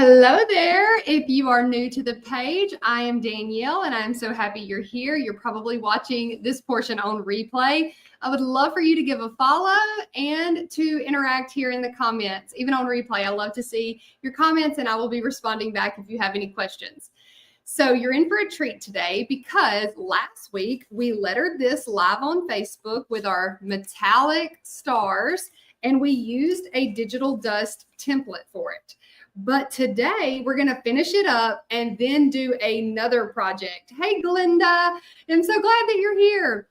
Hello there. If you are new to the page, I am Danielle and I'm so happy you're here. You're probably watching this portion on replay. I would love for you to give a follow and to interact here in the comments, even on replay. I love to see your comments and I will be responding back if you have any questions. So you're in for a treat today because last week we lettered this live on Facebook with our metallic stars and we used a digital dust template for it. But today we're going to finish it up and then do another project. Hey, Glenda, I'm so glad that you're here.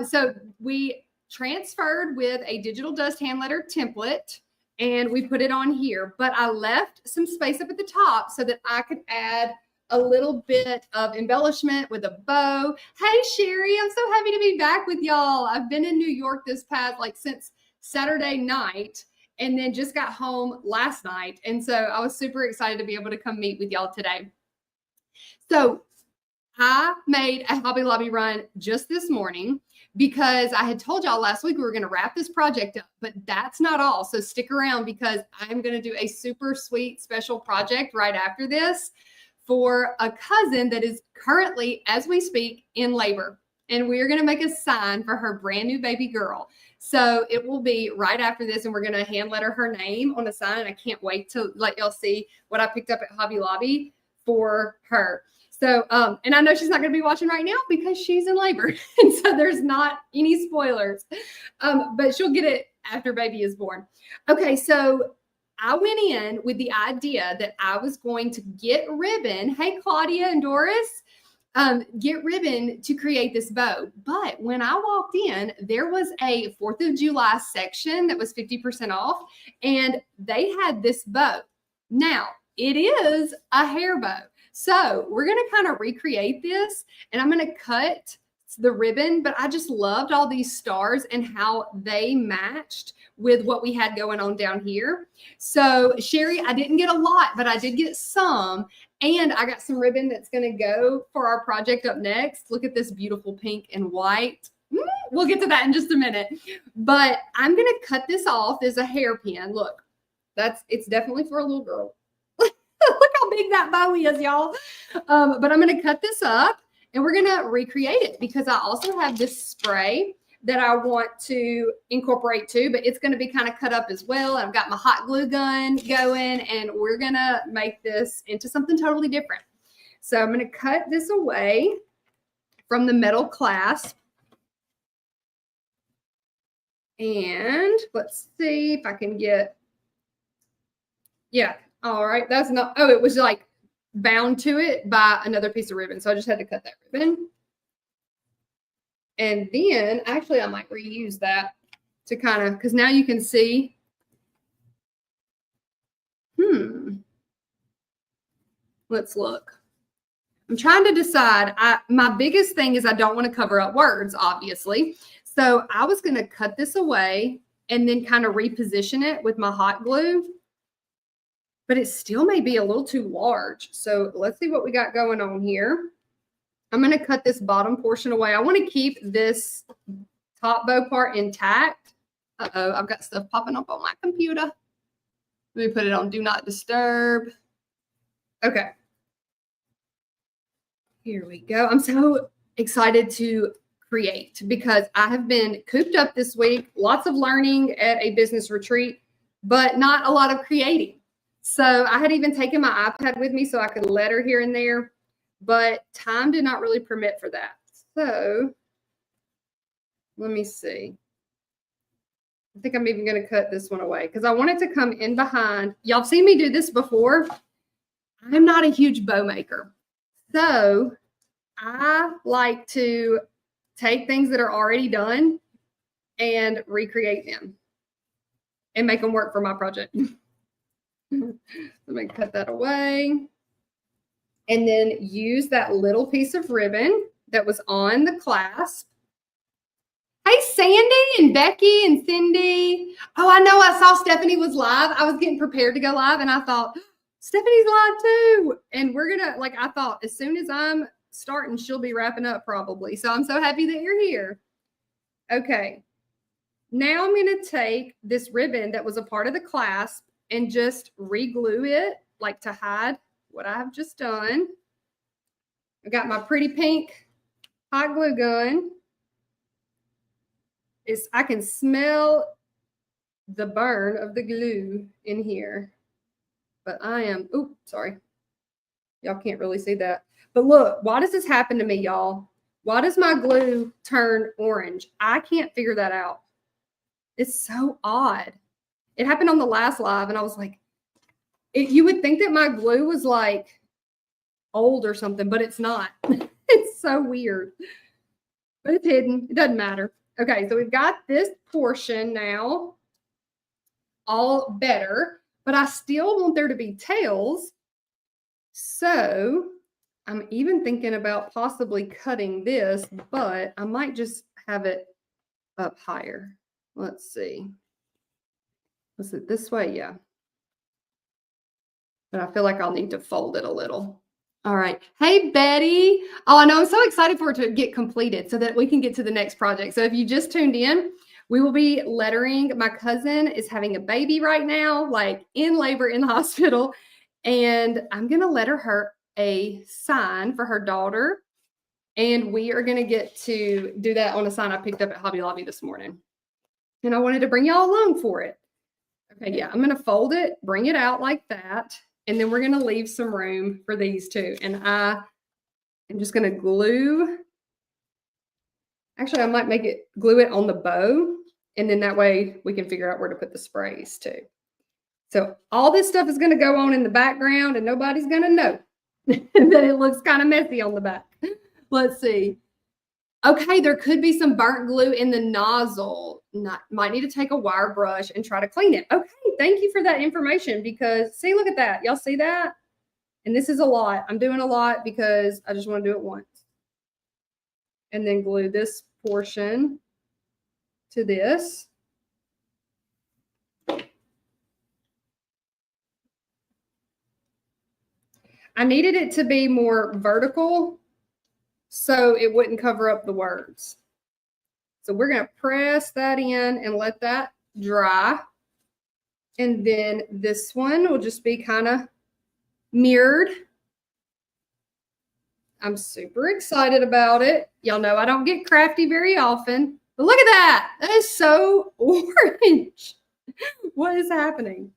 So we transferred with a digital dust hand letter template and we put it on here, but I left some space up at the top so that I could add a little bit of embellishment with a bow. Hey, Sherry, I'm so happy to be back with y'all. I've been in New York since Saturday night and then just got home last night. And so I was super excited to be able to come meet with y'all today. So I made a Hobby Lobby run just this morning because I had told y'all last week we were going to wrap this project up, but that's not all. So stick around because I'm going to do a super sweet special project right after this for a cousin that is currently, as we speak, in labor. And we're going to make a sign for her brand new baby girl. So it will be right after this, and we're going to hand letter her name on a sign. And I can't wait to let y'all see what I picked up at Hobby Lobby for her. So, and I know she's not going to be watching right now because she's in labor. And so there's not any spoilers, but she'll get it after baby is born. Okay, so I went in with the idea that I was going to get ribbon. Hey, Claudia and Doris. Get ribbon to create this bow. But when I walked in, there was a 4th of July section that was 50% off, and they had this bow. Now, it is a hair bow. So we're going to kind of recreate this, and I'm going to cut the ribbon, but I just loved all these stars and how they matched with what we had going on down here. So Sherry, I didn't get a lot, but I did get some. And I got some ribbon that's going to go for our project up next. Look at this beautiful pink and white. We'll get to that in just a minute. But I'm going to cut this off as a hairpin. Look, it's definitely for a little girl. Look how big that bow is, y'all. But I'm going to cut this up and we're going to recreate it because I also have this spray that I want to incorporate too, but it's going to be kind of cut up as well. I've got my hot glue gun going and we're going to make this into something totally different. So I'm going to cut this away from the metal clasp. And let's see if I can get, yeah, all right. That's not, oh, it was like bound to it by another piece of ribbon. So I just had to cut that ribbon. And then actually I might reuse that to kind of, because now you can see. Let's look. I'm trying to decide. My biggest thing is I don't want to cover up words, obviously. So I was going to cut this away and then kind of reposition it with my hot glue. But it still may be a little too large. So let's see what we got going on here. I'm going to cut this bottom portion away. I want to keep this top bow part intact. Uh-oh, I've got stuff popping up on my computer. Let me put it on Do Not Disturb. Okay. Here we go. I'm so excited to create because I have been cooped up this week. Lots of learning at a business retreat, but not a lot of creating. So I had even taken my iPad with me so I could letter here and there. But time did not really permit for that. So let me see. I think I'm even going to cut this one away because I want it to come in behind. Y'all have seen me do this before. I'm not a huge bow maker. So I like to take things that are already done and recreate them and make them work for my project. Let me cut that away. And then use that little piece of ribbon that was on the clasp. Hey, Sandy and Becky and Cindy. Oh, I know I saw Stephanie was live. I was getting prepared to go live and I thought, Stephanie's live too. And we're going to, I thought as soon as I'm starting, she'll be wrapping up probably. So I'm so happy that you're here. Okay. Now I'm going to take this ribbon that was a part of the clasp and just re-glue it like to hide what I have just done. I got my pretty pink hot glue gun. I can smell the burn of the glue in here. But I am, oops, sorry. Y'all can't really see that. But look, why does this happen to me, y'all? Why does my glue turn orange? I can't figure that out. It's so odd. It happened on the last live, and I was like, you would think that my glue was like old or something, but it's not. It's so weird. But it's hidden. It doesn't matter. Okay, so we've got this portion now all better, but I still want there to be tails. So I'm even thinking about possibly cutting this, but I might just have it up higher. Let's see. Was it this way? Yeah. But I feel like I'll need to fold it a little. All right. Hey, Betty. Oh, I know. I'm so excited for it to get completed so that we can get to the next project. So if you just tuned in, we will be lettering. My cousin is having a baby right now, like in labor in the hospital. And I'm going to letter her a sign for her daughter. And we are going to get to do that on a sign I picked up at Hobby Lobby this morning. And I wanted to bring y'all along for it. Okay, yeah, I'm going to fold it, bring it out like that. And then we're going to leave some room for these two. And I am just going to glue. Actually, I might glue it on the bow. And then that way we can figure out where to put the sprays too. So all this stuff is going to go on in the background and nobody's going to know that it looks kind of messy on the back. Let's see. Okay, there could be some burnt glue in the nozzle. Might need to take a wire brush and try to clean it. Okay, thank you for that information because see, look at that. Y'all see that? And this is a lot. I'm doing a lot because I just want to do it once. And then glue this portion to this. I needed it to be more vertical so it wouldn't cover up the words. So we're going to press that in and let that dry. And then this one will just be kind of mirrored. I'm super excited about it. Y'all know I don't get crafty very often. But look at that. That is so orange. What is happening?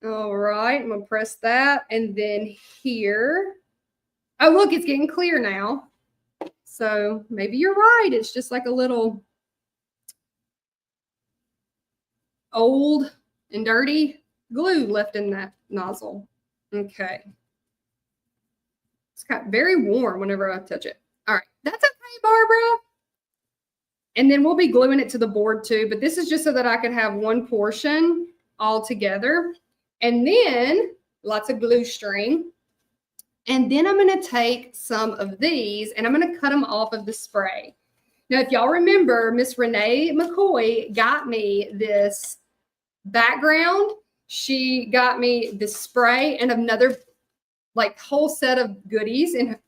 All right, I'm going to press that. And then here. Oh, look, it's getting clear now. So maybe you're right. It's just like a little old and dirty glue left in that nozzle. Okay. It's got very warm whenever I touch it. All right, that's okay, Barbara. And then we'll be gluing it to the board too, but this is just so that I could have one portion all together. And then lots of glue string. And then I'm going to take some of these and I'm going to cut them off of the spray. Now, if y'all remember, Miss Renee McCoy got me this background. She got me this spray and another like whole set of goodies in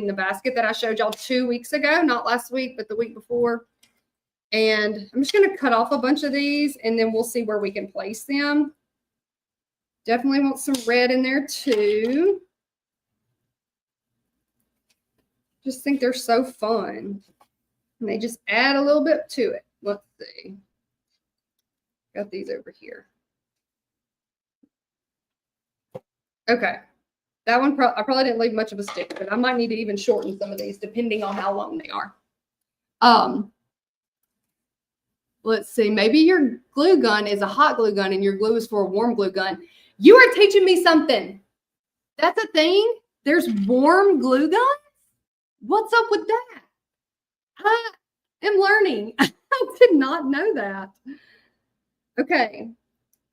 the basket that I showed y'all 2 weeks ago, not last week, but the week before. And I'm just going to cut off a bunch of these and then we'll see where we can place them. Definitely want some red in there too. Just think they're so fun. And they just add a little bit to it. Let's see. Got these over here. Okay. That one, I probably didn't leave much of a stick, but I might need to even shorten some of these depending on how long they are. Let's see. Maybe your glue gun is a hot glue gun and your glue is for a warm glue gun. You are teaching me something. That's a thing? There's warm glue guns? What's up with that? I am learning. I did not know that. Okay.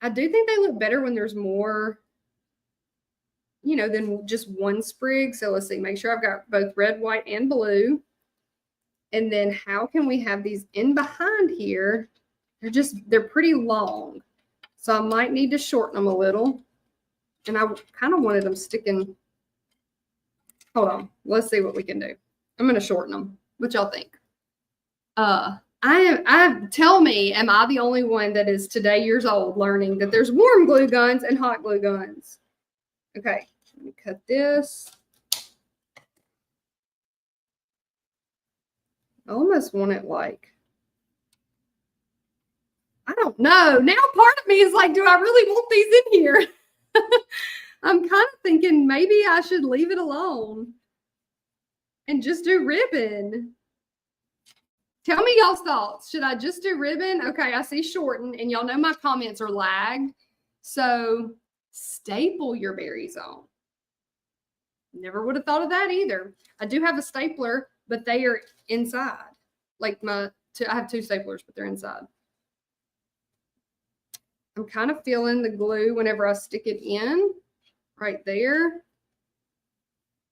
I do think they look better when there's more, you know, than just one sprig. So let's see. Make sure I've got both red, white, and blue. And then how can we have these in behind here? They're pretty long. So I might need to shorten them a little. And I kind of wanted them sticking. Hold on. Let's see what we can do. I'm going to shorten them. What y'all think? I Tell me, am I the only one that is today years old learning that there's warm glue guns and hot glue guns? Okay, let me cut this. I almost want it like, I don't know. Now part of me is like, do I really want these in here? I'm kind of thinking maybe I should leave it alone and just do ribbon. Tell me y'all's thoughts. Should I just do ribbon? Okay, I see shorten, and y'all know my comments are lagged. So staple your berries on. Never would have thought of that either. I do have a stapler, but they are inside. Like I have two staplers, but they're inside. I'm kind of feeling the glue whenever I stick it in, right there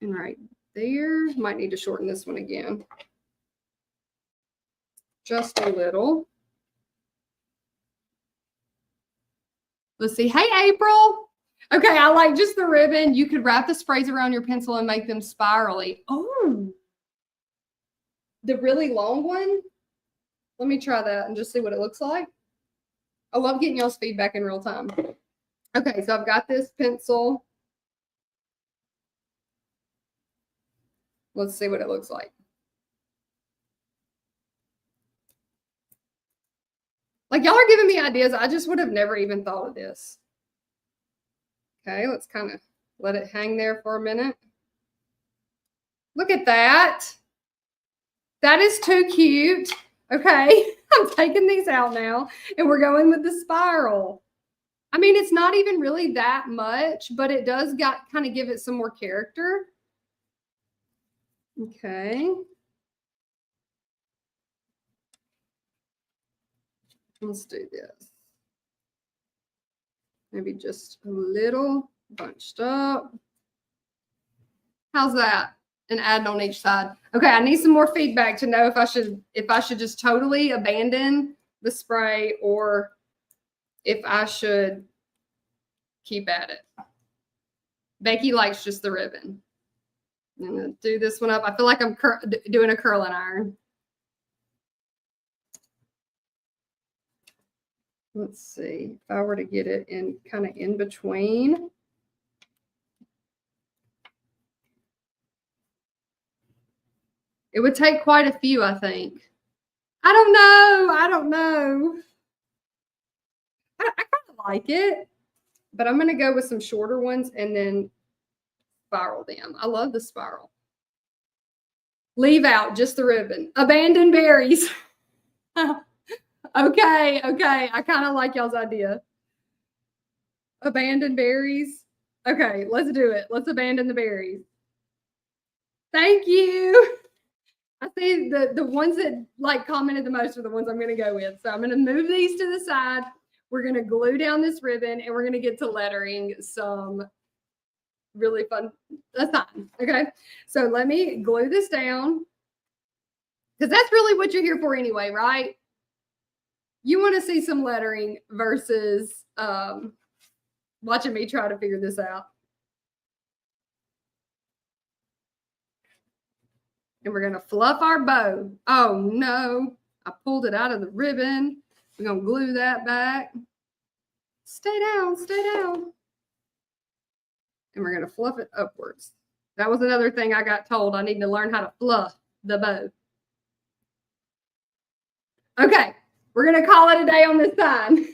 and right there. Might need to shorten this one again. Just a little. Let's see. Hey, April. Okay, I like just the ribbon. You could wrap the sprays around your pencil and make them spirally. Oh, the really long one. Let me try that and just see what it looks like. I love getting y'all's feedback in real time. Okay, so I've got this pencil. Let's see what it looks like. Like, y'all are giving me ideas. I just would have never even thought of this. Okay, let's kind of let it hang there for a minute. Look at that. That is too cute. Okay, I'm taking these out now, and we're going with the spiral. I mean, it's not even really that much, but it does kind of give it some more character. Okay. Let's do this. Maybe just a little bunched up. How's that? And adding on each side. Okay, I need some more feedback to know if I should just totally abandon the spray or if I should keep at it. Becky likes just the ribbon. I'm gonna do this one up. I feel like I'm doing a curling iron. Let's see if I were to get it in kind of in between. It would take quite a few, I think. I don't know. I don't know. I kind of like it, but I'm going to go with some shorter ones and then spiral them. I love the spiral. Leave out just the ribbon. Abandon berries. Okay. I kind of like y'all's idea. Abandon berries. Okay, let's do it. Let's abandon the berries. Thank you. I see the ones that like commented the most are the ones I'm going to go with. So I'm going to move these to the side. We're going to glue down this ribbon and we're going to get to lettering some really fun. That's fine. Okay. So let me glue this down because that's really what you're here for anyway, right? You want to see some lettering versus watching me try to figure this out. And we're going to fluff our bow. Oh, no. I pulled it out of the ribbon. We're going to glue that back. Stay down. Stay down. And we're going to fluff it upwards. That was another thing I got told. I need to learn how to fluff the bow. Okay. We're going to call it a day on this sign.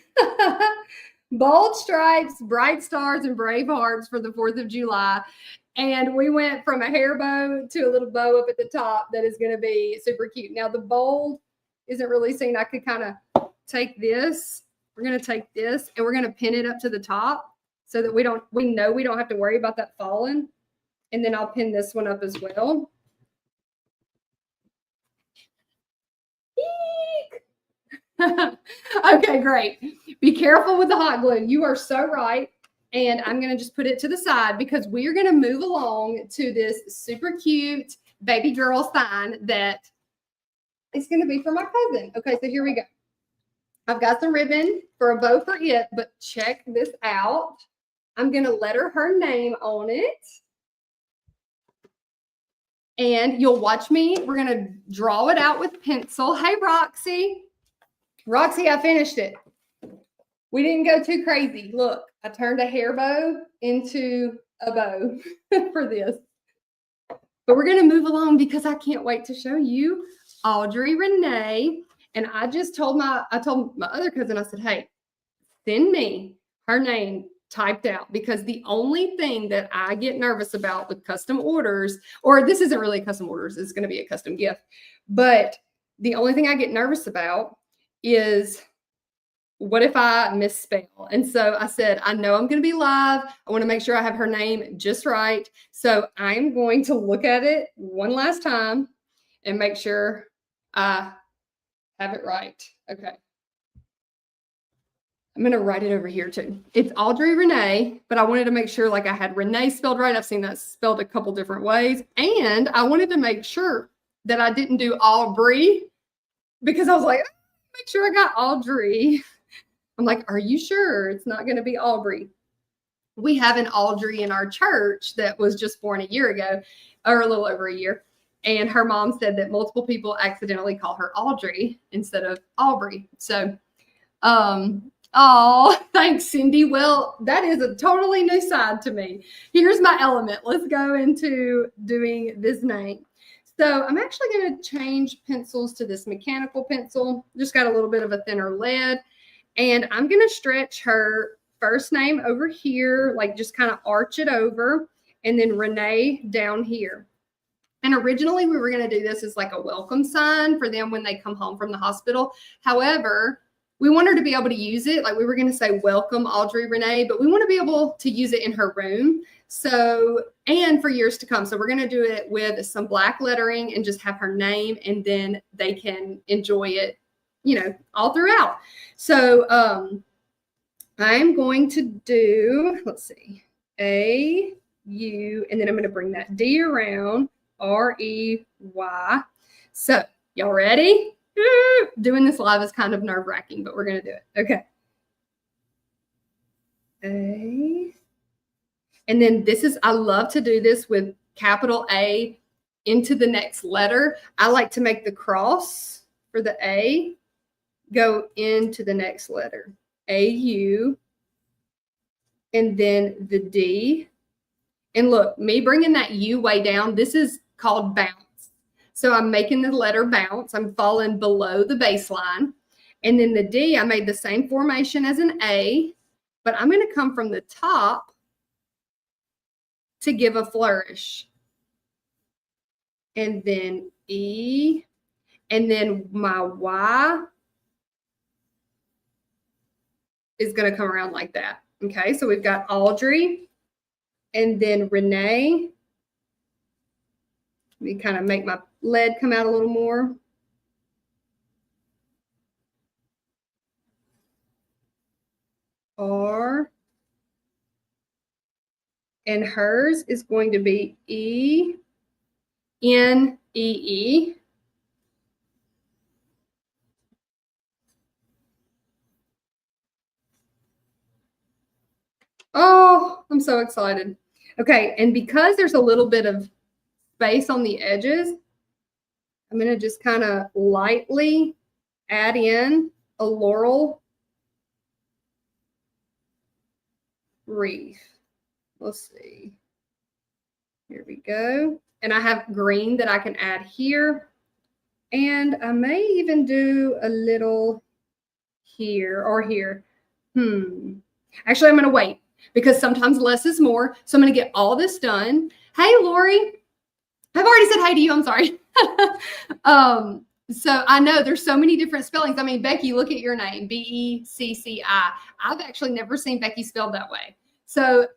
Bold stripes, bright stars, and brave hearts for the 4th of July. And we went from a hair bow to a little bow up at the top that is going to be super cute. Now, the bold isn't really seen. I could kind of take this. We're going to take this and we're going to pin it up to the top so that we know we don't have to worry about that falling. And then I'll pin this one up as well. Okay, great. Be careful with the hot glue. You are so right. And I'm going to just put it to the side because we are going to move along to this super cute baby girl sign that is going to be for my cousin. Okay, so here we go. I've got some ribbon for a bow for it, but check this out. I'm going to letter her name on it. And you'll watch me. We're going to draw it out with pencil. Hey, Roxy. Roxy, I finished it. We didn't go too crazy. Look, I turned a hair bow into a bow for this. But we're going to move along because I can't wait to show you Audrey Renee. And I told my other cousin, I said, hey, send me her name typed out, because the only thing that I get nervous about with custom orders, or this isn't really custom orders, it's going to be a custom gift, but the only thing I get nervous about is what if I misspell? And so I said, I know I'm going to be live. I want to make sure I have her name just right. So I'm going to look at it one last time and make sure I have it right. Okay. I'm going to write it over here too. It's Audrey Renee, but I wanted to make sure like I had Renee spelled right. I've seen that spelled a couple different ways. And I wanted to make sure that I didn't do Aubrey, because I was like, make sure I got Audrey. I'm like, are you sure it's not going to be Aubrey? We have an Audrey in our church that was just born a year ago, or a little over a year. And her mom said that multiple people accidentally call her Audrey instead of Aubrey. So, oh, thanks, Cindy. Well, that is a totally new side to me. Here's my element. Let's go into doing this name. So I'm actually going to change pencils to this mechanical pencil. Just got a little bit of a thinner lead. And I'm going to stretch her first name over here, like just kind of arch it over, and then Renee down here. And originally we were going to do this as like a welcome sign for them when they come home from the hospital. However, we want her to be able to use it. Like we were going to say, welcome Audrey Renee, but we want to be able to use it in her room. So, and for years to come. So we're going to do it with some black lettering and just have her name, and then they can enjoy it, you know, all throughout. So I'm going to do, let's see, A, U, and then I'm going to bring that D around, R-E-Y. So y'all ready? Doing this live is kind of nerve-wracking, but we're going to do it. Okay. A. And then this is, I love to do this with capital A into the next letter. I like to make the cross for the A go into the next letter. A-U. And then the D. And look, me bringing that U way down, this is called bounce. So I'm making the letter bounce. I'm falling below the baseline. And then the D, I made the same formation as an A, but I'm going to come from the top to give a flourish. And then E, and then my Y is going to come around like that. Okay, so we've got Audrey, and then Renee. Let me kind of make my lead come out a little more. R. And hers is going to be E-N-E-E. Oh, I'm so excited. Okay, and because there's a little bit of space on the edges, I'm going to just kind of lightly add in a laurel wreath. Let's see. Here we go. And I have green that I can add here. And I may even do a little here or here. Actually, I'm going to wait because sometimes less is more. So I'm going to get all this done. Hey, Lori. I've already said hi to you. I'm sorry. So I know there's so many different spellings. I mean, Becky, look at your name, B-E-C-C-I. I've actually never seen Becky spelled that way. So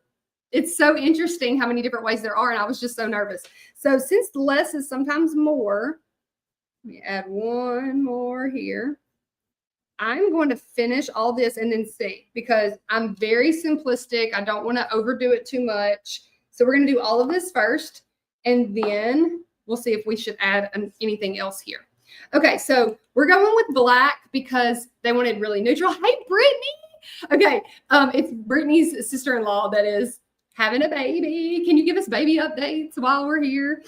it's so interesting how many different ways there are. And I was just so nervous. So since less is sometimes more, let me add one more here. I'm going to finish all this and then see, because I'm very simplistic. I don't want to overdo it too much. So we're going to do all of this first, and then we'll see if we should add anything else here. Okay, so we're going with black because they wanted really neutral. Hey, Brittany. Okay, it's Brittany's sister-in-law that is having a baby. Can you give us baby updates while we're here?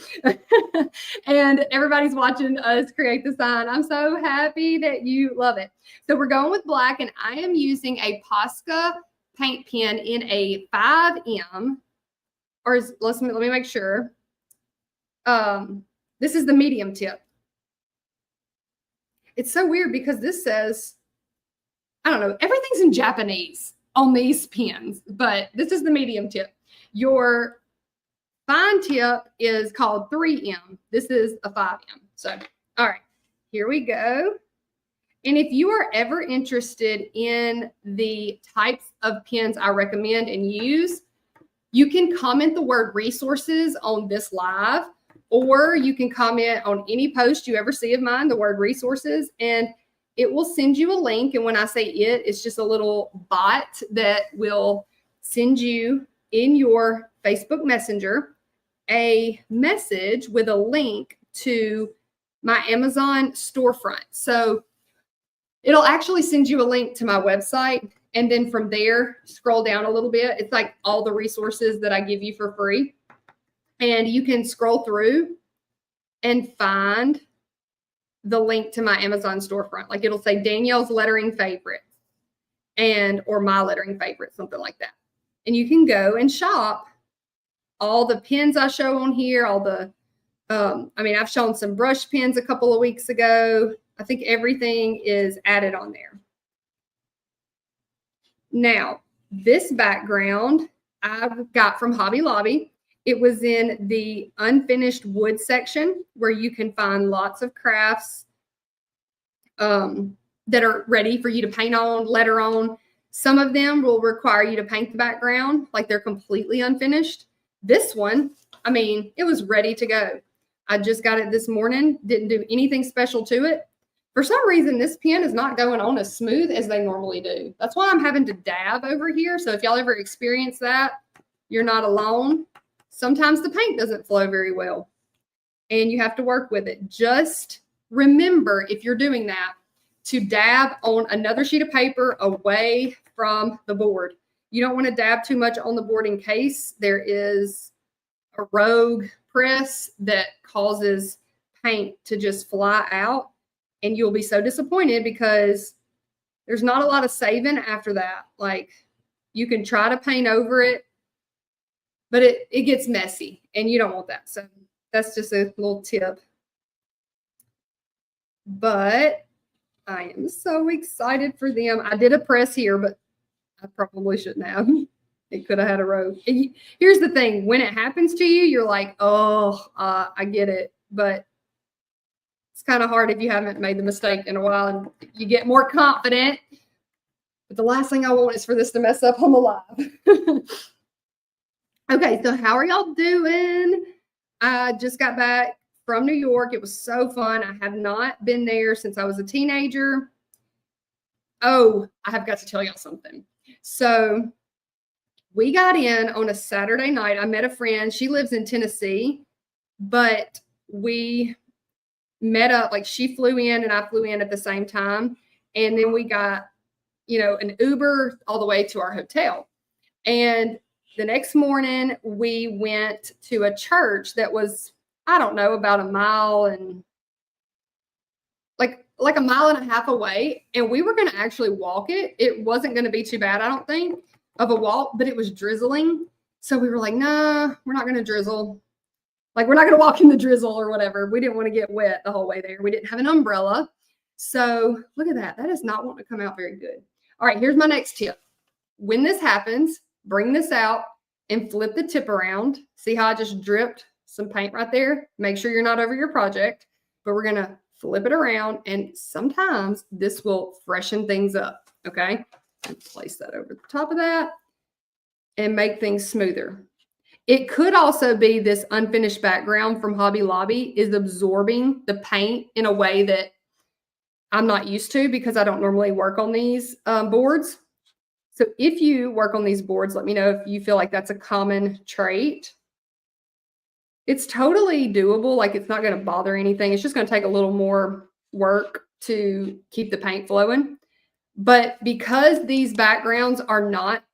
And everybody's watching us create the sign. I'm so happy that you love it. So we're going with black, and I am using a Posca paint pen in a 5M, or let me make sure. This is the medium tip. It's so weird because this says, I don't know, everything's in Japanese on these pens, but this is the medium tip. Your fine tip is called 3M. This is a 5M. So, all right, here we go. And if you are ever interested in the types of pens I recommend and use, you can comment the word resources on this live, or you can comment on any post you ever see of mine, the word resources, and it will send you a link. And when I say it's just a little bot that will send you in your Facebook Messenger a message with a link to my Amazon storefront. So it'll actually send you a link to my website. And then from there, scroll down a little bit. It's like all the resources that I give you for free. And you can scroll through and find the link to my Amazon storefront. Like it'll say Danielle's lettering favorites or my lettering favorites, something like that. And you can go and shop all the pens I show on here, all the, I've shown some brush pens a couple of weeks ago. I think everything is added on there. Now, this background I got from Hobby Lobby. It was in the unfinished wood section where you can find lots of crafts that are ready for you to paint on, letter on. Some of them will require you to paint the background, like they're completely unfinished. This one, it was ready to go. I just got it this morning, didn't do anything special to it. For some reason, this pen is not going on as smooth as they normally do. That's why I'm having to dab over here. So if y'all ever experience that, you're not alone. Sometimes the paint doesn't flow very well and you have to work with it. Just remember, if you're doing that, to dab on another sheet of paper away from the board. You don't want to dab too much on the board in case there is a rogue press that causes paint to just fly out. And you'll be so disappointed because there's not a lot of saving after that. Like you can try to paint over it, but it gets messy and you don't want that. So that's just a little tip. But I am so excited for them. I did a press here, but I probably shouldn't have. It could have had a row. Here's the thing. When it happens to you, you're like, I get it. But it's kind of hard if you haven't made the mistake in a while and you get more confident. But the last thing I want is for this to mess up on the live. Okay, so how are y'all doing? I just got back from New York. It was so fun. I have not been there since I was a teenager. Oh, I have got to tell y'all something. So we got in on a Saturday night. I met a friend. She lives in Tennessee, but we met up, like she flew in and I flew in at the same time. And then we got, an Uber all the way to our hotel. And the next morning we went to a church that was, I don't know, about a mile and like a mile and a half away. And we were going to actually walk it. It wasn't going to be too bad, I don't think, of a walk, but it was drizzling. So we were like, nah, we're not going to drizzle. Like, we're not going to walk in the drizzle or whatever. We didn't want to get wet the whole way there. We didn't have an umbrella. So look at that. That is not wanting to come out very good. All right, here's my next tip. When this happens, bring this out and flip the tip around. See how I just dripped some paint right there? Make sure you're not over your project, but we're going to flip it around. And sometimes this will freshen things up. Okay. And place that over the top of that and make things smoother. It could also be this unfinished background from Hobby Lobby is absorbing the paint in a way that I'm not used to because I don't normally work on these boards. So if you work on these boards, let me know if you feel like that's a common trait. It's totally doable. Like it's not going to bother anything. It's just going to take a little more work to keep the paint flowing. But because these backgrounds are not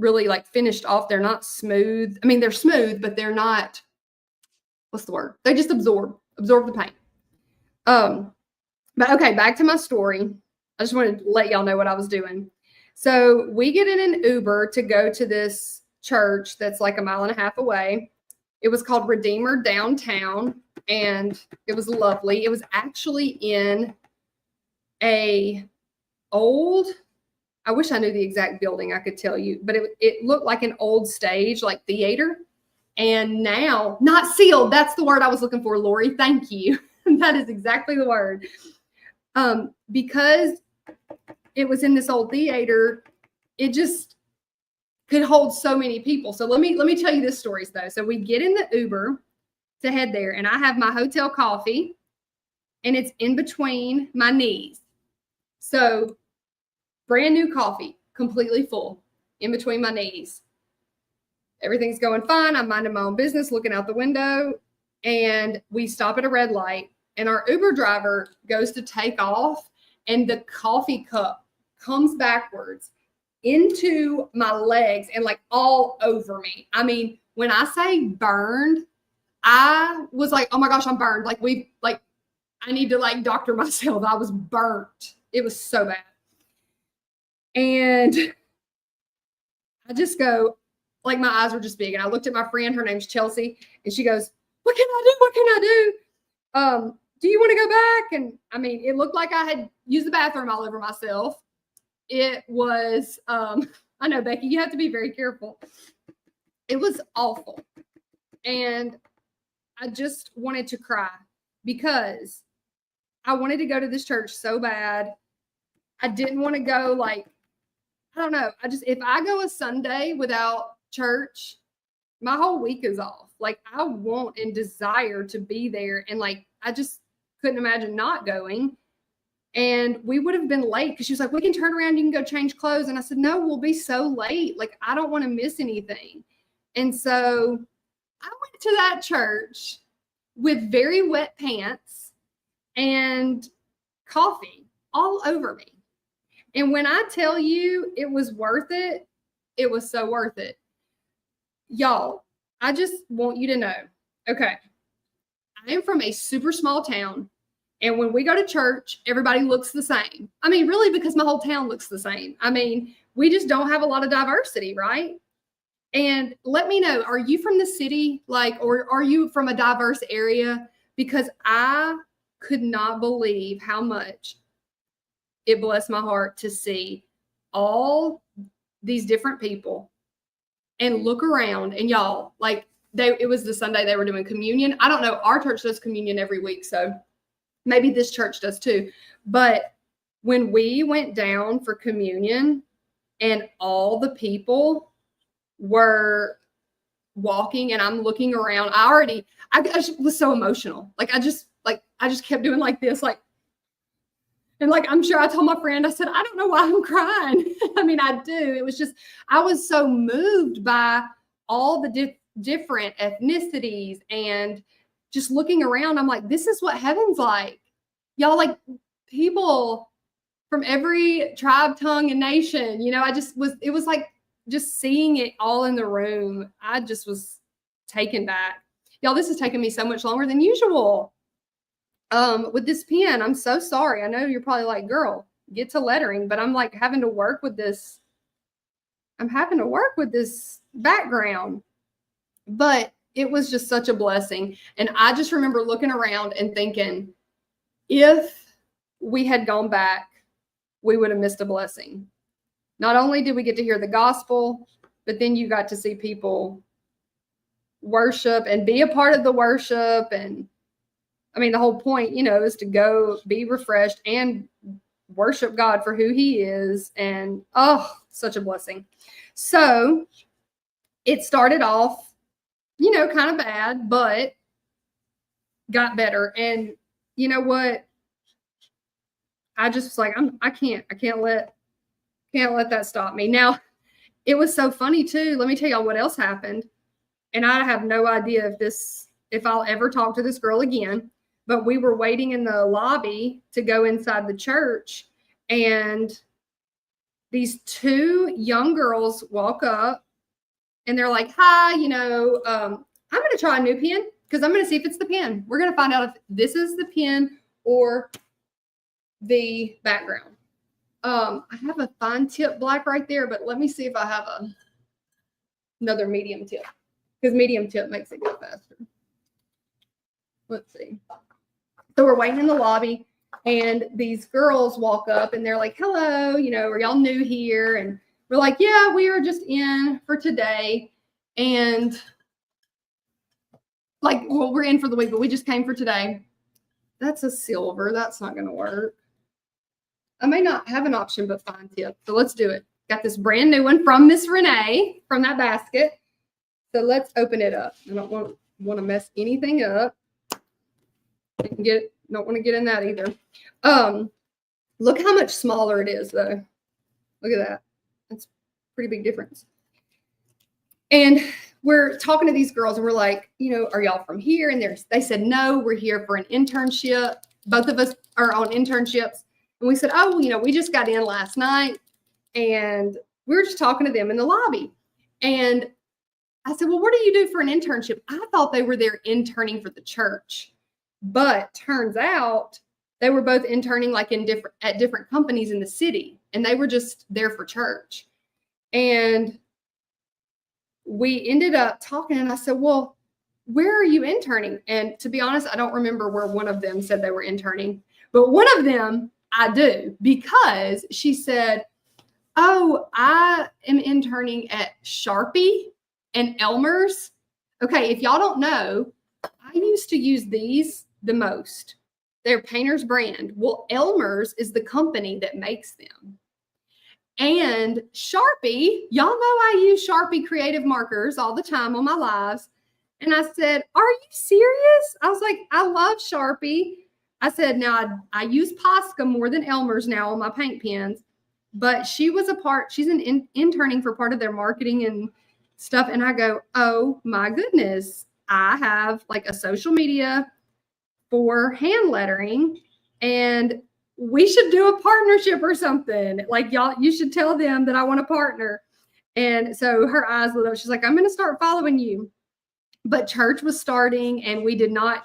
really like finished off. They're not smooth. I mean, they're smooth, but they're not, what's the word? They just absorb the paint. But okay, back to my story. I just wanted to let y'all know what I was doing. So we get in an Uber to go to this church that's like a mile and a half away. It was called Redeemer Downtown, and it was lovely. It was actually in a old, I wish I knew the exact building, I could tell you, but it looked like an old stage, like theater. And now, not sealed, that's the word I was looking for, Lori. Thank you. That is exactly the word. Because it was in this old theater, it just could hold so many people. So let me tell you this story though. So we get in the Uber to head there, and I have my hotel coffee, and it's in between my knees. So brand new coffee, completely full, in between my knees. Everything's going fine. I'm minding my own business, looking out the window, and we stop at a red light, and our Uber driver goes to take off, and the coffee cup comes backwards into my legs and like all over me. I mean, when I say burned, I was like, oh my gosh, I'm burned. I need to like doctor myself. I was burnt. It was so bad. And I just go, like my eyes were just big. And I looked at my friend, her name's Chelsea, and she goes, what can I do? What can I do? Do you want to go back? And I mean, it looked like I had used the bathroom all over myself. It was, I know, Becky, you have to be very careful. It was awful. And I just wanted to cry because I wanted to go to this church so bad. I didn't want to go like, I don't know. If I go a Sunday without church, my whole week is off. Like I want and desire to be there. And like, I just couldn't imagine not going. And we would have been late because she was like, we can turn around, you can go change clothes. And I said, no, we'll be so late. Like, I don't want to miss anything. And so I went to that church with very wet pants and coffee all over me. And when I tell you it was worth it, it was so worth it. Y'all, I just want you to know, okay, I am from a super small town. And when we go to church, everybody looks the same. I mean, really, because my whole town looks the same. I mean, we just don't have a lot of diversity, right? And let me know, are you from the city, or are you from a diverse area? Because I could not believe how much it blessed my heart to see all these different people and look around. And y'all, it was the Sunday they were doing communion. I don't know, our church does communion every week, so maybe this church does too. But when we went down for communion and all the people were walking and I'm looking around, I just was so emotional. I just kept doing like this, and I'm sure I told my friend, I said, I don't know why I'm crying. I mean, I do. It was just, I was so moved by all the different ethnicities and just looking around. I'm like, this is what heaven's like. Y'all, like people from every tribe, tongue, and nation. It was like just seeing it all in the room. I just was taken back. Y'all, this has taken me so much longer than usual. With this pen, I'm so sorry. I know you're probably like, girl, get to lettering, but I'm like having to work with this. I'm having to work with this background, but it was just such a blessing. And I just remember looking around and thinking, if we had gone back, we would have missed a blessing. Not only did we get to hear the gospel, but then you got to see people worship and be a part of the worship. And I mean, the whole point, is to go be refreshed and worship God for who he is. And such a blessing. So it started off, kind of bad, but got better. And you know what? I just was like, I can't let that stop me. Now, it was so funny too. Let me tell y'all what else happened. And I have no idea if I'll ever talk to this girl again, but we were waiting in the lobby to go inside the church, and these two young girls walk up and they're like, hi, I'm going to try a new pen because I'm going to see if it's the pen. We're going to find out if this is the pen or the background. I have a fine tip black right there, but let me see if I have another medium tip because medium tip makes it go faster. Let's see. So we're waiting in the lobby and these girls walk up and they're like, hello, are y'all new here? And we're like, yeah, we are just in for today. And we're in for the week, but we just came for today. That's a silver. That's not going to work. I may not have an option, but fine tip. So let's do it. Got this brand new one from Miss Renee from that basket. So let's open it up. I don't want to mess anything up. Don't want to get in that either. Look how much smaller it is though. Look at that. That's a pretty big difference. And we're talking to these girls and we're like, are y'all from here? And they said, no, we're here for an internship. Both of us are on internships. And we said, oh, we just got in last night and we were just talking to them in the lobby. And I said, well, what do you do for an internship? I thought they were there interning for the church, but turns out they were both interning at different companies in the city and they were just there for church. And we ended up talking and I said, well, where are you interning? And to be honest, I don't remember where one of them said they were interning, but one of them I do because she said, oh, I am interning at Sharpie and Elmer's. Okay, if y'all don't know, I used to use these the most. They're Painter's brand. Well, Elmer's is the company that makes them. And Sharpie, y'all know I use Sharpie creative markers all the time on my lives. And I said, are you serious? I was like, I love Sharpie. I said, now I use Posca more than Elmer's now on my paint pens, but she's interning for part of their marketing and stuff. And I go, oh my goodness, I have a social media for hand lettering and we should do a partnership or something. Y'all, you should tell them that I want to partner. And so her eyes lit up. She's like, I'm going to start following you. But church was starting and we did not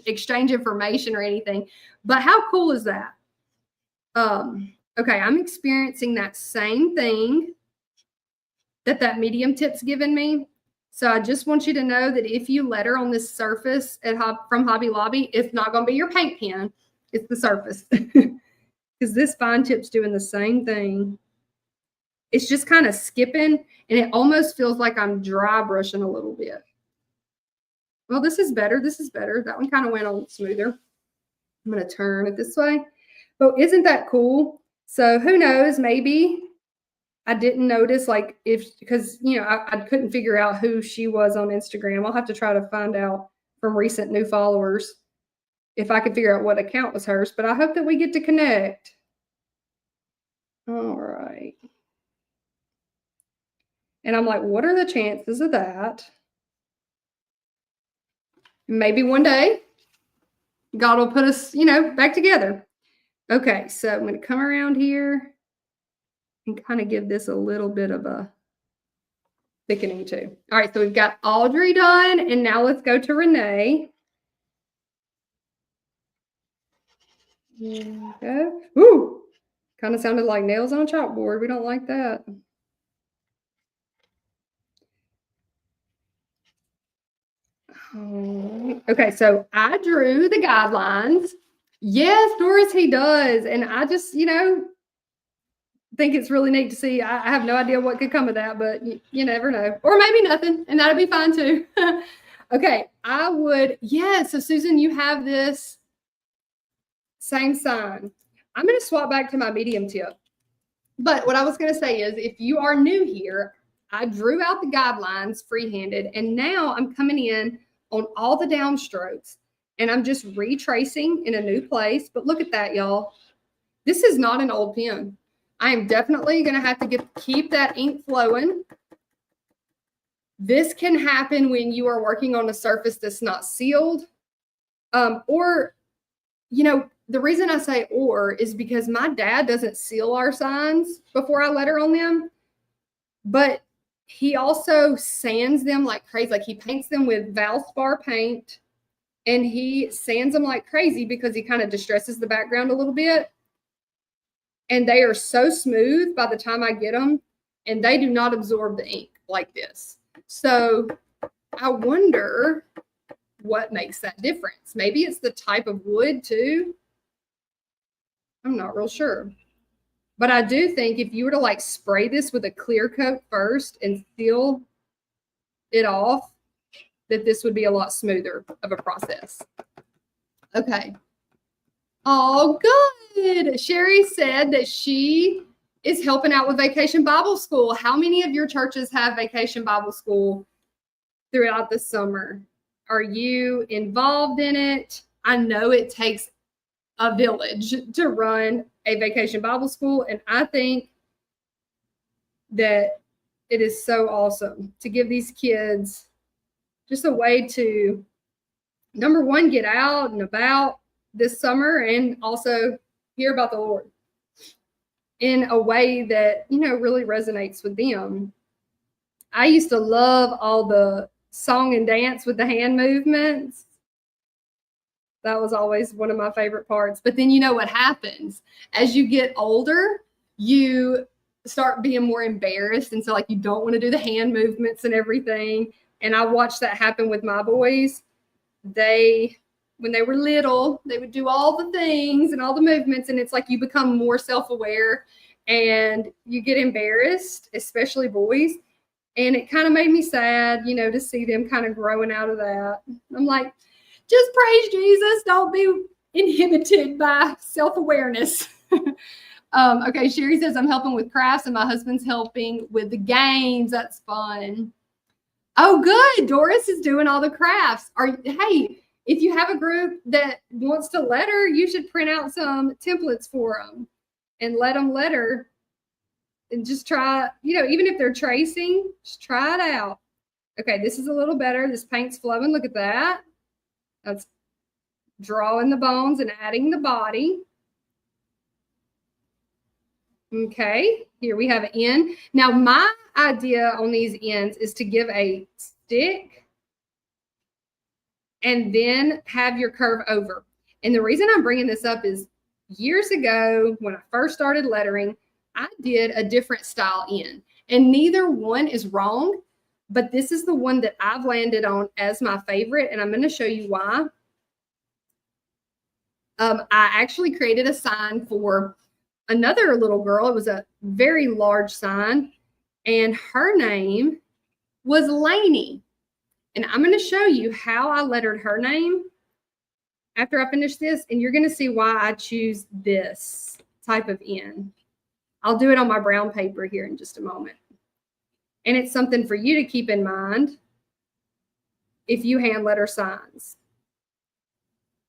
exchange information or anything. But how cool is that? Okay, I'm experiencing that same thing that medium tip's given me. So I just want you to know that if you letter on this surface from Hobby Lobby, it's not going to be your paint pen. It's the surface. Because this fine tip's doing the same thing. It's just kind of skipping and it almost feels like I'm dry brushing a little bit. Well, this is better. This is better. That one kind of went on smoother. I'm going to turn it this way. But isn't that cool? So who knows, maybe I didn't notice because, I couldn't figure out who she was on Instagram. I'll have to try to find out from recent new followers if I can figure out what account was hers. But I hope that we get to connect. All right. And I'm like, what are the chances of that? Maybe one day God will put us, back together. Okay, so I'm going to come around here and kind of give this a little bit of a thickening too. All right, so we've got Audrey done, and now let's go to Renee. There we go. Ooh, kind of sounded like nails on a chalkboard. We don't like that. Okay, so I drew the guidelines. Yes, Doris, he does. And I just, think it's really neat to see. I have no idea what could come of that, but you never know. Or maybe nothing, and that'd be fine too. Okay, so Susan, you have this same sign. I'm going to swap back to my medium tip. But what I was going to say is if you are new here, I drew out the guidelines freehanded, and now I'm coming in on all the downstrokes, and I'm just retracing in a new place. But look at that, y'all. This is not an old pen. I am definitely going to have to keep that ink flowing. This can happen when you are working on a surface that's not sealed, or the reason I say or is because my dad doesn't seal our signs before I letter on them, but he also sands them like crazy. Like he paints them with Valspar paint and he sands them like crazy because he kind of distresses the background a little bit. And they are so smooth by the time I get them, and they do not absorb the ink like this. So I wonder what makes that difference. Maybe it's the type of wood too. I'm not real sure. But I do think if you were to like spray this with a clear coat first and seal it off, that this would be a lot smoother of a process. Okay. Oh, good. Sherry said that she is helping out with Vacation Bible School. How many of your churches have Vacation Bible School throughout the summer? Are you involved in it? I know it takes a village to run a Vacation Bible School, and I think that it is so awesome to give these kids just a way to, number one, get out and about this summer and also hear about the Lord in a way that, really resonates with them. I used to love all the song and dance with the hand movements. That was always one of my favorite parts. But then you know what happens? As you get older, you start being more embarrassed. And so like you don't want to do the hand movements and everything. And I watched that happen with my boys. When they were little, they would do all the things and all the movements. And it's like you become more self-aware and you get embarrassed, especially boys. And it kind of made me sad, to see them kind of growing out of that. I'm like, just praise Jesus. Don't be inhibited by self-awareness. Okay, Sherry says, I'm helping with crafts and my husband's helping with the games. That's fun. Oh, good. Doris is doing all the crafts. Hey, if you have a group that wants to letter, you should print out some templates for them and let them letter and just try, even if they're tracing, just try it out. Okay, this is a little better. This paint's flowing. Look at that. That's drawing the bones and adding the body. Okay, here we have an N. Now, my idea on these ends is to give a stick and then have your curve over. And the reason I'm bringing this up is years ago, when I first started lettering, I did a different style N. And neither one is wrong, but this is the one that I've landed on as my favorite, and I'm going to show you why. I actually created a sign for another little girl. It was a very large sign, and her name was Lainey. And I'm going to show you how I lettered her name after I finish this, and you're going to see why I choose this type of N. I'll do it on my brown paper here in just a moment. And it's something for you to keep in mind if you hand letter signs.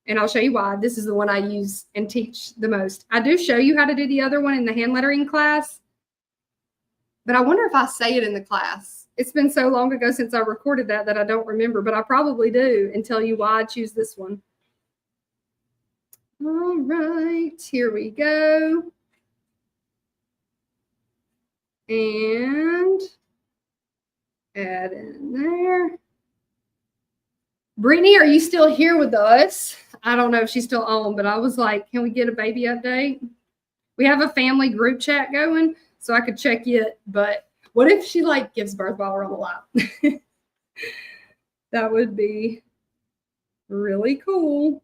And I'll show you why. This is the one I use and teach the most. I do show you how to do the other one in the hand lettering class, but I wonder if I say it in the class. It's been so long ago since I recorded that I don't remember, but I probably do, and tell you why I choose this one. All right, here we go. And add in there. Brittany, are you still here with us? I don't know if she's still on, but I was like, can we get a baby update? We have a family group chat going, so I could check it, but what if she gives birth while we're on the live? That would be really cool.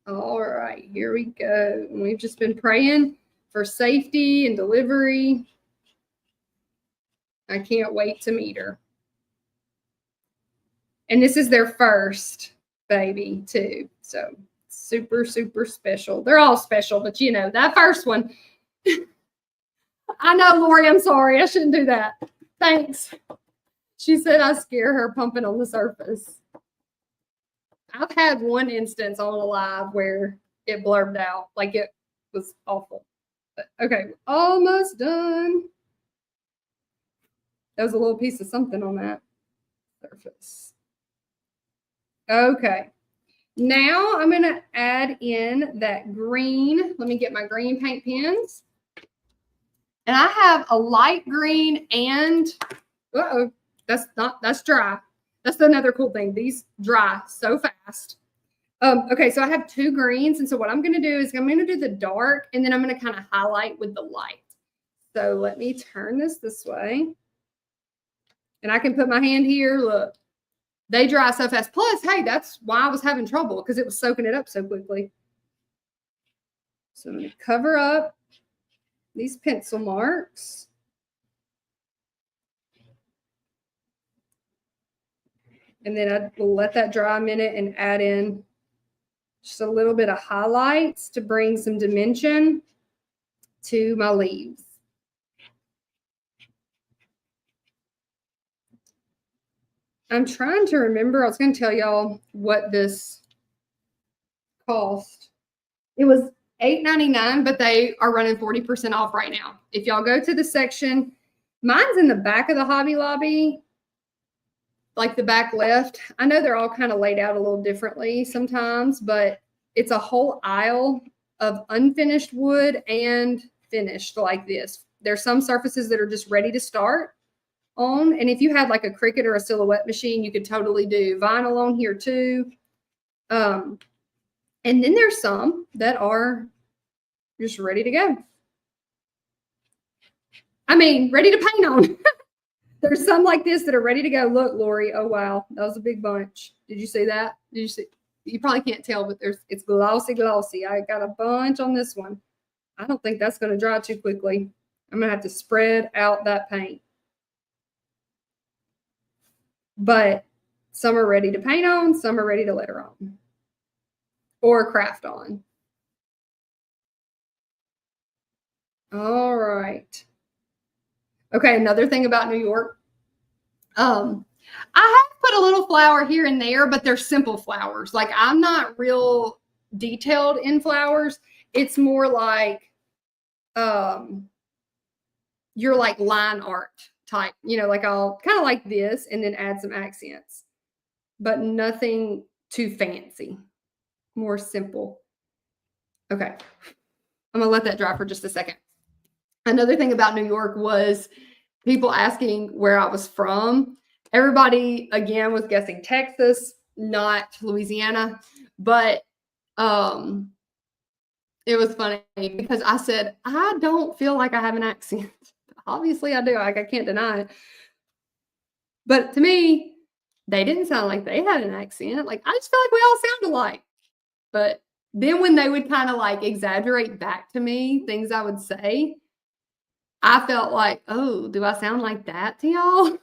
All right, here we go. We've just been praying for safety and delivery. I can't wait to meet her. And this is their first baby too. So super, super special. They're all special, but that first one. I know, Lori, I'm sorry. I shouldn't do that. Thanks. She said I scare her pumping on the surface. I've had one instance on a live where it blurbed out. It was awful. But, okay, almost done. There was a little piece of something on that surface. Okay. Now I'm going to add in that green. Let me get my green paint pens. And I have a light green and, that's dry. That's another cool thing. These dry so fast. Okay, so I have two greens. And so what I'm going to do is I'm going to do the dark and then I'm going to kind of highlight with the light. So let me turn this way. And I can put my hand here. Look, they dry so fast. Plus, hey, that's why I was having trouble because it was soaking it up so quickly. So I'm going to cover up these pencil marks. And then I will let that dry a minute and add in just a little bit of highlights to bring some dimension to my leaves. I'm trying to remember. I was going to tell y'all what this cost. It was $8.99, but they are running 40% off right now. If y'all go to the section, mine's in the back of the Hobby Lobby, like the back left. I know they're all kind of laid out a little differently sometimes, but it's a whole aisle of unfinished wood and finished like this. There's some surfaces that are just ready to start on. And if you had like a Cricut or a Silhouette machine, you could totally do vinyl on here too. And then there's some that are just ready to go. I mean, ready to paint on. There's some like this that are ready to go. Look, Lori. Oh, wow. That was a big bunch. Did you see that? Did you see? You probably can't tell, but it's glossy, glossy. I got a bunch on this one. I don't think that's going to dry too quickly. I'm going to have to spread out that paint. But some are ready to paint on, some are ready to letter on or craft on. All right. Okay, another thing about New York. I have put a little flower here and there, but they're simple flowers. Like I'm not real detailed in flowers. It's more like your like line art type, you know, like I'll kind of like this and then add some accents, but nothing too fancy, more simple. Okay. I'm gonna let that dry for just a second. Another thing about New York was people asking where I was from. Everybody again was guessing Texas, not Louisiana, but it was funny because I said, I don't feel like I have an accent. Obviously I do, like I can't deny it. But to me, they didn't sound like they had an accent. Like I just feel like we all sound alike. But then when they would kind of like exaggerate back to me things I would say, I felt like, oh, do I sound like that to y'all?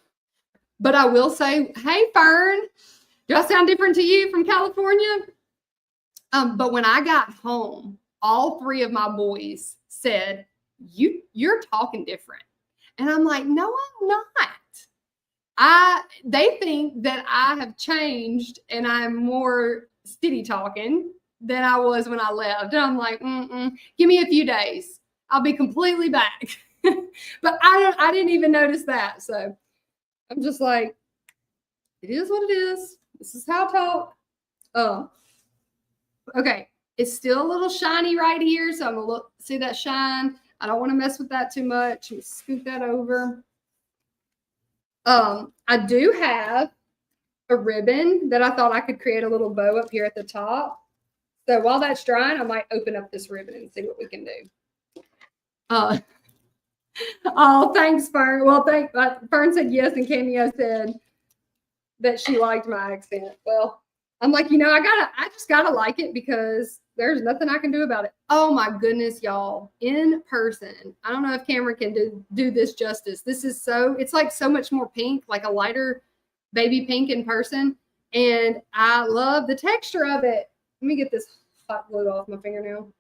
But I will say, hey, Fern, do I sound different to you from California? But when I got home, all three of my boys said, you're talking different. And I'm like, no, I'm not. They think that I have changed and I'm more steady talking than I was when I left. And I'm like, give me a few days. I'll be completely back. But I didn't even notice that. So I'm just like, it is what it is. This is how I talk. Okay. It's still a little shiny right here. So I'm going to look, see that shine. I don't want to mess with that too much. Let me scoot that over. I do have a ribbon that I thought I could create a little bow up here at the top. So while that's drying, I might open up this ribbon and see what we can do. Oh, thanks, Fern. Well, Fern said yes, and Cameo said that she liked my accent. Well, I'm like, I just gotta like it because there's nothing I can do about it. Oh my goodness, y'all, in person. I don't know if Cameron can do this justice. It's like so much more pink, like a lighter baby pink in person. And I love the texture of it. Let me get this hot glue off my fingernail.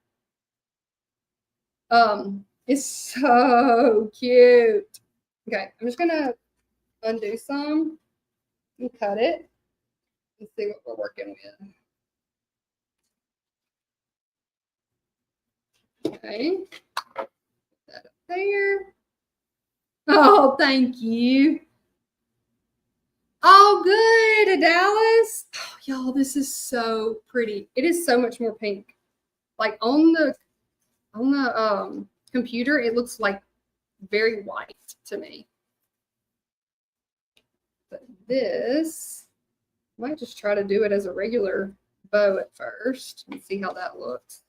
It's so cute. Okay, I'm just gonna undo some and cut it and see what we're working with. Okay, put that up there. Oh, thank you. Oh, good, Dallas. Oh, Y'all, this is so pretty. It is so much more pink. Like on the computer, it looks like very white to me. But this, I might just try to do it as a regular bow at first and see how that looks.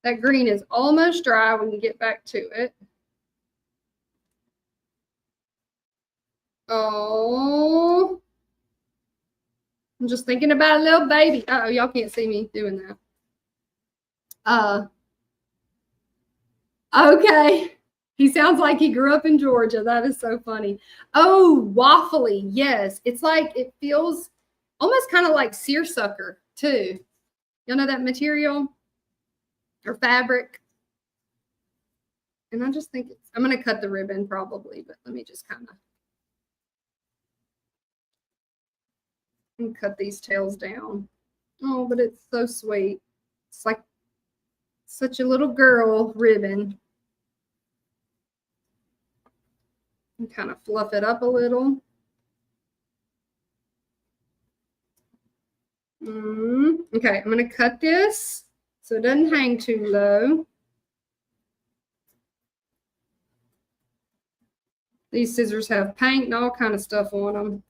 That green is almost dry when you get back to it. Oh, I'm just thinking about a little baby. Uh-oh, y'all can't see me doing that. Okay. He sounds like he grew up in Georgia. That is so funny. Oh, waffly. Yes. It's like, it feels almost kind of like seersucker too. Y'all know that material or fabric? And I just think I'm going to cut the ribbon probably, but let me just kind of cut these tails down. Oh, but it's so sweet. It's like such a little girl ribbon. And kind of fluff it up a little. Okay, I'm going to cut this so it doesn't hang too low. These scissors have paint and all kind of stuff on them.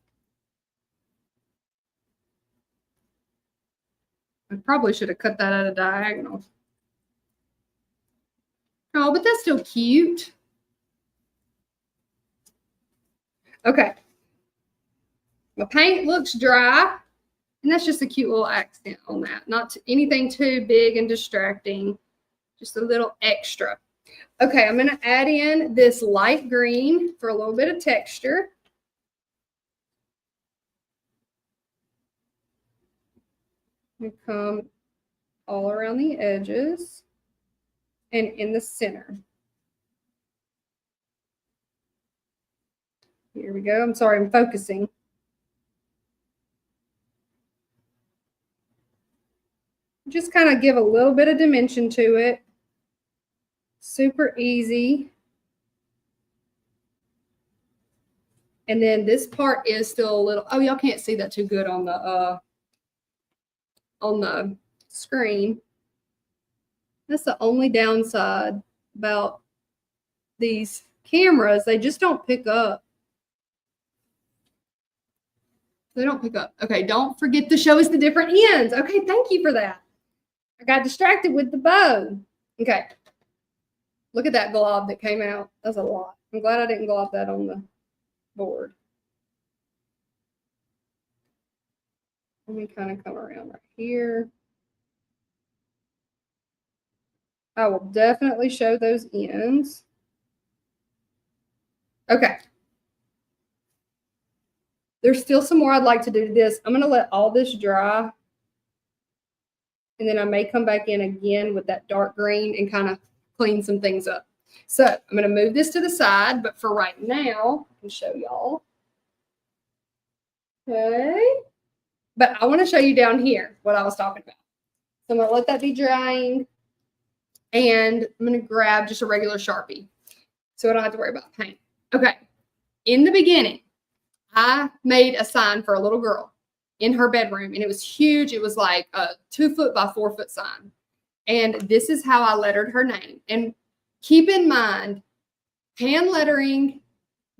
I probably should have cut that at a diagonal. Oh, but that's still cute. Okay. My paint looks dry, and that's just a cute little accent on that. Not anything too big and distracting, just a little extra. Okay, I'm going to add in this light green for a little bit of texture. And come all around the edges and in the center. Here we go. I'm sorry, I'm focusing. Just kind of give a little bit of dimension to it. Super easy. And then this part is still a little, oh, y'all can't see that too good on the screen. That's the only downside about these cameras. They just don't pick up. They don't pick up. Okay, don't forget to show us the different ends. Okay, thank you for that. I got distracted with the bow. Okay. Look at that glob that came out. That's a lot. I'm glad I didn't glob that on the board. Let me kind of come around right here. I will definitely show those ends. Okay. There's still some more I'd like to do to this. I'm going to let all this dry. And then I may come back in again with that dark green and kind of clean some things up. So I'm going to move this to the side. But for right now, I can show y'all. Okay. But I want to show you down here what I was talking about. So I'm going to let that be drying. And I'm going to grab just a regular Sharpie so I don't have to worry about paint. Okay. In the beginning, I made a sign for a little girl in her bedroom, and it was huge. It was like a 2-foot by 4-foot sign. And this is how I lettered her name. And keep in mind, hand lettering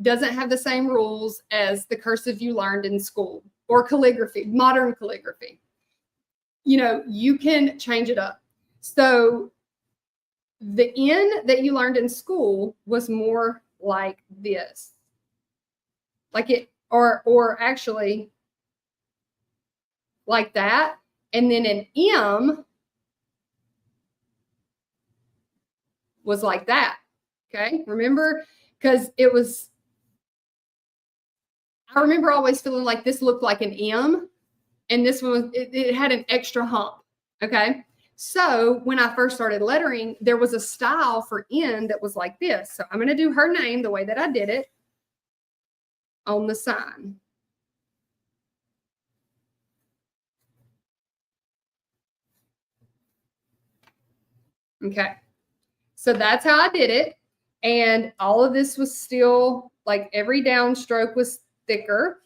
doesn't have the same rules as the cursive you learned in school or calligraphy, modern calligraphy. You know, you can change it up. So the N that you learned in school was more like this. Like it, or actually like that. And then an M was like that. Okay. Remember? Because it was, I remember always feeling like this looked like an M, and this one was, it had an extra hump. Okay. So when I first started lettering, there was a style for N that was like this. So I'm going to do her name the way that I did it on the sign. Okay. So that's how I did it. And all of this was still like every downstroke was thicker.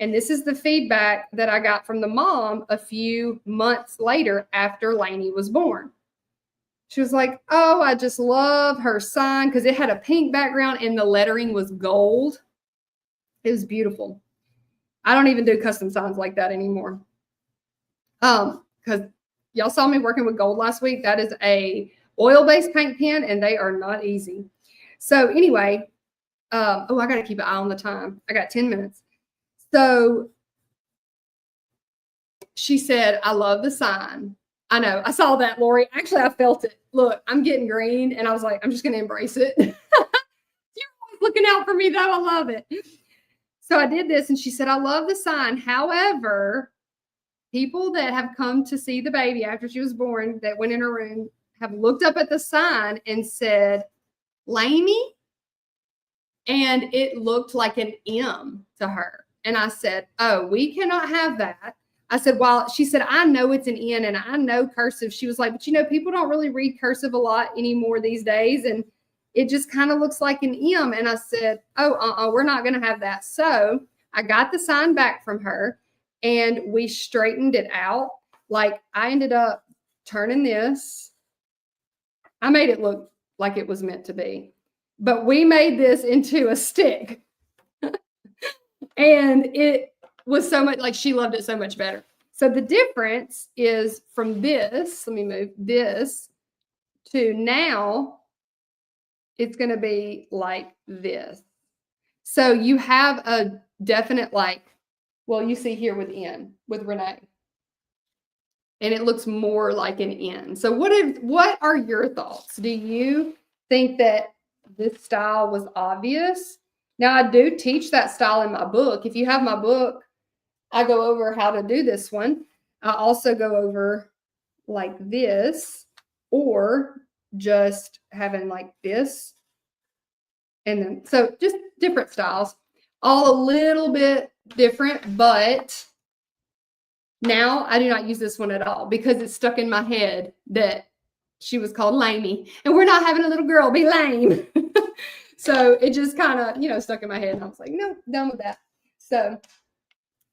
And this is the feedback that I got from the mom a few months later after Lainey was born. She was like, oh, I just love her sign because it had a pink background and the lettering was gold. It was beautiful. I don't even do custom signs like that anymore. Because y'all saw me working with gold last week. That is a oil-based paint pen, and they are not easy. So anyway, I got to keep an eye on the time. I got 10 minutes. So she said, I love the sign. I know. I saw that, Lori. Actually, I felt it. Look, I'm getting green, and I was like, I'm just going to embrace it. You're always looking out for me, though. I love it. So I did this, and she said, I love the sign. However, people that have come to see the baby after she was born that went in her room have looked up at the sign and said, Lainey? And it looked like an M to her. And I said, oh, we cannot have that. I said, well, she said, I know it's an N and I know cursive. She was like, but you know, people don't really read cursive a lot anymore these days. And it just kind of looks like an M. And I said, we're not going to have that. So I got the sign back from her and we straightened it out. Like I ended up turning this. I made it look like it was meant to be, but we made this into a stick. And it was so much like she loved it so much better. So the difference is from this, let me move this to now, it's going to be like this. So you have a definite like, well, you see here with N, with Renee. And it looks more like an N. So what are your thoughts? Do you think that this style was obvious? Now, I do teach that style in my book. If you have my book, I go over how to do this one. I also go over like this or just having like this. And then, so just different styles, all a little bit different, but now I do not use this one at all because it's stuck in my head that she was called Lainey and we're not having a little girl be lame. So it just kind of, stuck in my head and I was like, no, done with that. So,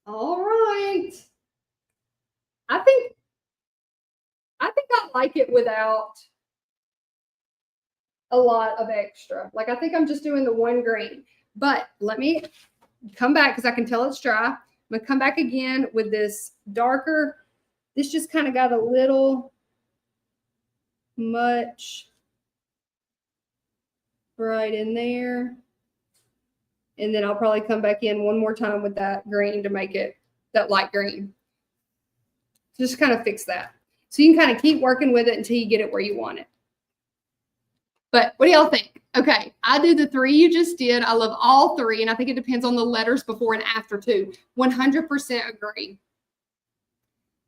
all right. I think I like it without a lot of extra. Like I think I'm just doing the one green, but let me come back because I can tell it's dry. I'm going to come back again with this darker. This just kind of got a little much right in there. And then I'll probably come back in one more time with that green to make it that light green. Just kind of fix that. So you can kind of keep working with it until you get it where you want it. But what do y'all think? Okay, I do the 3 you just did. I love all 3, and I think it depends on the letters before and after too. 100% agree.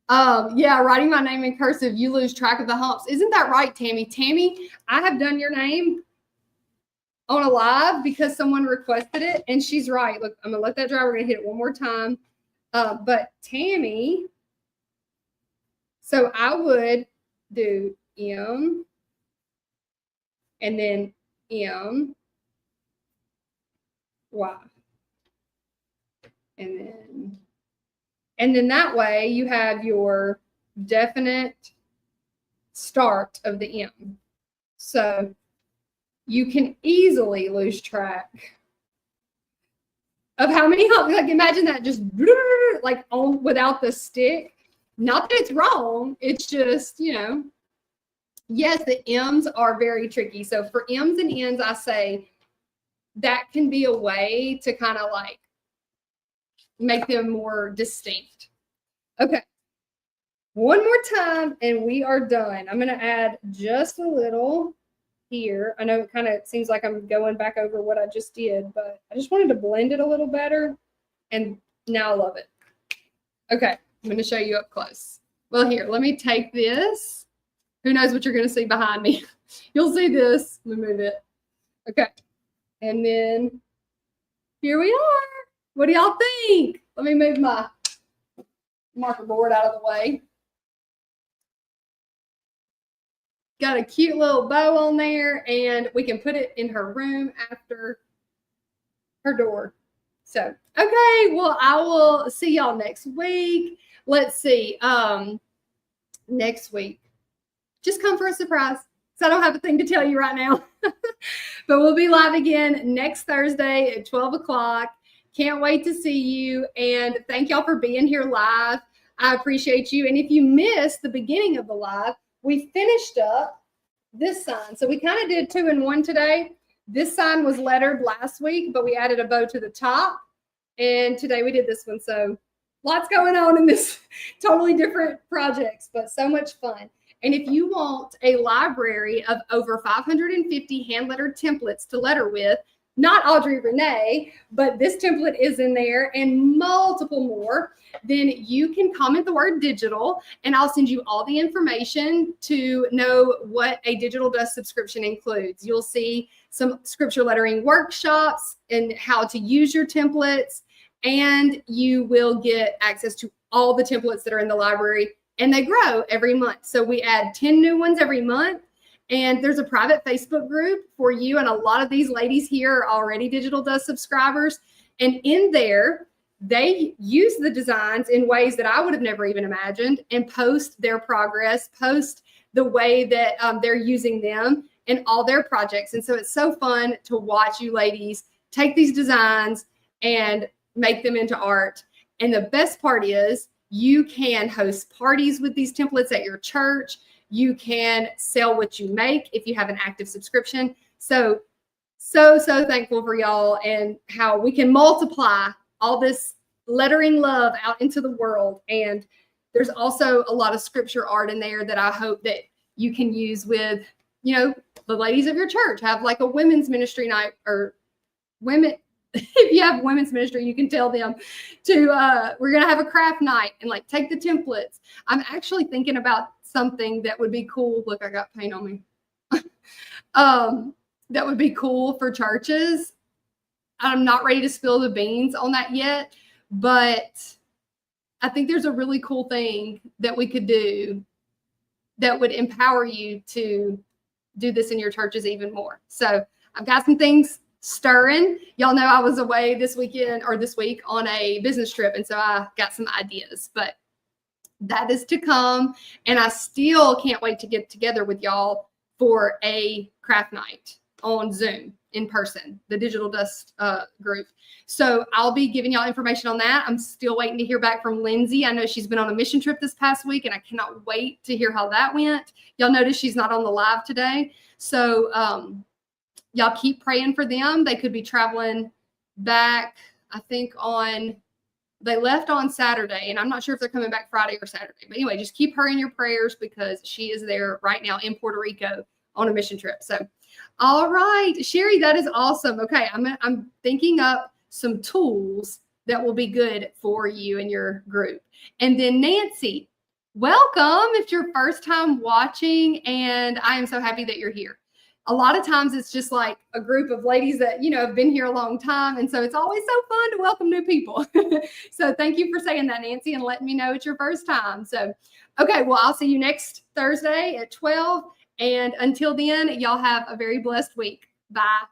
Yeah, writing my name in cursive, you lose track of the humps. Isn't that right, Tammy? Tammy, I have done your name on a live because someone requested it, and she's right. Look, I'm gonna let that dry. We're gonna hit it one more time. But Tammy, so I would do M and then M, Y. And then that way you have your definite start of the M. So you can easily lose track of how many humps. Like imagine that just like on without the stick. Not that it's wrong. It's just, yes, the M's are very tricky. So for M's and N's, I say that can be a way to kind of like make them more distinct. Okay. One more time and we are done. I'm going to add just a little here. I know it kind of seems like I'm going back over what I just did, but I just wanted to blend it a little better. And now I love it. Okay. I'm going to show you up close. Well, here, let me take this. Who knows what you're going to see behind me? You'll see this. Let me move it. Okay. And then here we are. What do y'all think? Let me move my marker board out of the way. Got a cute little bow on there, and we can put it in her room after her door. So, okay, well, I will see y'all next week. Let's see. Next week, just come for a surprise. So I don't have a thing to tell you right now. But we'll be live again next Thursday at 12 o'clock. Can't wait to see you. And thank y'all for being here live. I appreciate you. And if you missed the beginning of the live, we finished up this sign. So we kind of did 2 in 1 today. This sign was lettered last week, but we added a bow to the top. And today we did this one. So lots going on in this totally different projects, but so much fun. And if you want a library of over 550 hand-lettered templates to letter with, not Audrey Renee, but this template is in there and multiple more, then you can comment the word digital and I'll send you all the information to know what a Digital Dust subscription includes. You'll see some scripture lettering workshops and how to use your templates, and you will get access to all the templates that are in the library, and they grow every month. So we add 10 new ones every month. And there's a private Facebook group for you. And a lot of these ladies here are already Digital Dust subscribers. And in there, they use the designs in ways that I would have never even imagined and post their progress, post the way that they're using them in all their projects. And so it's so fun to watch you ladies take these designs and make them into art. And the best part is you can host parties with these templates at your church. You can sell what you make if you have an active subscription. So thankful for y'all and how we can multiply all this lettering love out into the world. And there's also a lot of scripture art in there that I hope that you can use with, you know, the ladies of your church. Have like a women's ministry night, or women. If you have women's ministry, you can tell them to, we're going to have a craft night and like take the templates. I'm actually thinking about something that would be cool. Look, I got paint on me. That would be cool for churches. I'm not ready to spill the beans on that yet, but I think there's a really cool thing that we could do that would empower you to do this in your churches even more. So I've got some things stirring. Y'all know I was away this weekend or this week on a business trip, and so I got some ideas, but that is to come. And I still can't wait to get together with y'all for a craft night on Zoom in person, the Digital Dust group. So I'll be giving y'all information on that. I'm still waiting to hear back from Lindsay. I know she's been on a mission trip this past week, and I cannot wait to hear how that went. Y'all notice she's not on the live today. So y'all keep praying for them. They could be traveling back, I think they left on Saturday, and I'm not sure if they're coming back Friday or Saturday. But anyway, just keep her in your prayers because she is there right now in Puerto Rico on a mission trip. So, all right, Sherry, that is awesome. Okay, I'm thinking up some tools that will be good for you and your group. And then Nancy, welcome. It's your first time watching, and I am so happy that you're here. A lot of times it's just like a group of ladies that, you know, have been here a long time. And so it's always so fun to welcome new people. So thank you for saying that, Nancy, and letting me know it's your first time. So, okay, well, I'll see you next Thursday at 12. And until then, y'all have a very blessed week. Bye.